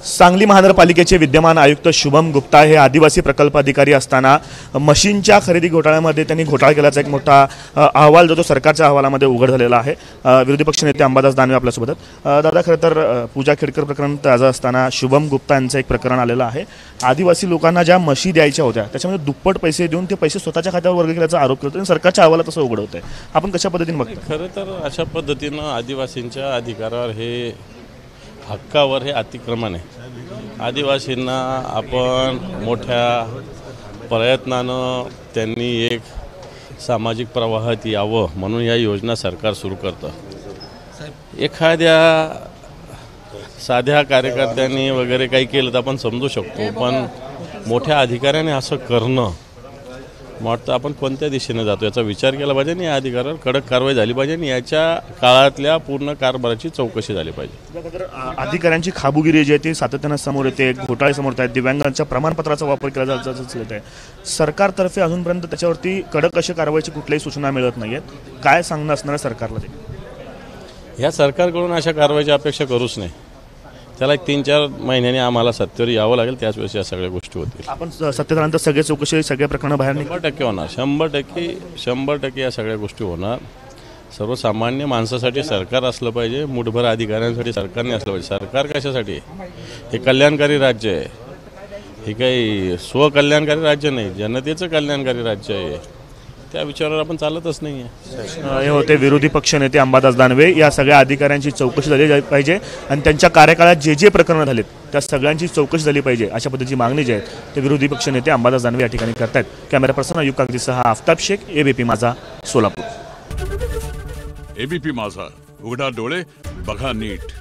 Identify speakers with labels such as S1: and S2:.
S1: सांगली महानगरपालिकेचे विद्यमान आयुक्त शुभम गुप्ता हे आदिवासी प्रकल्प अधिकारी असताना मशीनच्या खरेदी घोटाळ्यामध्ये त्यांनी घोटाळा केल्याचा एक मोठा अहवाल जो सरकारच्या अहवालामध्ये उघड झालेला आहे। विरोधी पक्षनेते अंबादास दानवे आपल्यासोबत आहेत। दादा, खरं तर पूजा खेडकर प्रकरण ताजं असताना शुभम गुप्ता यांचं एक प्रकरण आलेलं आहे। आदिवासी लोकांना ज्या मशी द्यायच्या होत्या त्याच्यामध्ये दुप्पट पैसे देऊन ते पैसे स्वतःच्या खात्यावर वर्ग केल्याचा आरोप करतो आणि सरकारच्या अहवालात असं उघड होतंय। आपण कशा पद्धतीने बघतो?
S2: खरं तर अशा पद्धतीनं आदिवासींच्या अधिकारावर हे हक्कावर हे अतिक्रमण आहे। आदिवासींना आपण मोठ्या प्रयत्नानं त्यांनी एक सामाजिक प्रवाहात यावं म्हणून या योजना सरकार सुरू करतं। एखाद्या साध्या कार्यकर्त्यांनी वगैरे काही केलं तर आपण समजू शकतो, पण मोठ्या अधिकाऱ्याने असं करणं वाटतं आपण कोणत्या दिशेने जातो याचा विचार केला पाहिजे आणि या अधिकारावर कडक कारवाई झाली पाहिजे आणि याच्या काळातल्या पूर्ण कारभाराची चौकशी झाली पाहिजे।
S1: अधिकाऱ्यांची खाबुगिरी जी आहे ती सातत्यानं समोर येते, घोटाळे समोर येत आहेत, दिव्यांगांच्या प्रमाणपत्राचा वापर केला जात आहे। सरकारतर्फे अजूनपर्यंत त्याच्यावरती कडक अशा कारवाईची कुठल्याही सूचना मिळत नाहीयेत। काय सांगणं असणार आहे सरकारला?
S2: या सरकारकडून अशा कारवाईची अपेक्षा करूच नाही। त्याला एक 3-4 महिन्यांनी आम्हाला सत्तेवर यावं लागेल, त्याच वेळेस या सगळ्या गोष्टी होतील।
S1: आपण सत्तेनंतर सगळे चौकशी सगळ्या प्रकरणं बाहेर
S2: 100% होणार, 100% या सगळ्या गोष्टी होणार। सर्वसामान्य माणसासाठी सरकार असलं पाहिजे, मुठभर अधिकाऱ्यांसाठी सरकारने असलं पाहिजे। सरकार कशासाठी? हे कल्याणकारी राज्य आहे, हे काही स्वकल्याणकारी राज्य नाही, जनतेचं कल्याणकारी राज्य आहे। त्या विचारावर आपण चालतच नाही आहे।
S1: हे होते विरोधी पक्षनेते अंबादास दानवे। या सगळ्या अधिकाऱ्यांची चौकशी झाली पाहिजे आणि त्यांच्या कार्यकाळात जे प्रकरणं झालेत त्या सगळ्यांची चौकशी झाली पाहिजे अशा पद्धतीची मागणी जी आहे ते विरोधी पक्षनेते अंबादास दानवे या ठिकाणी करतायत। कॅमेरा पर्सन अयुब कागदीसह आफताब शेख, एबीपी माझा, सोलापूर।
S3: एबीपी माझा, उघडा डोळे बघा नीट।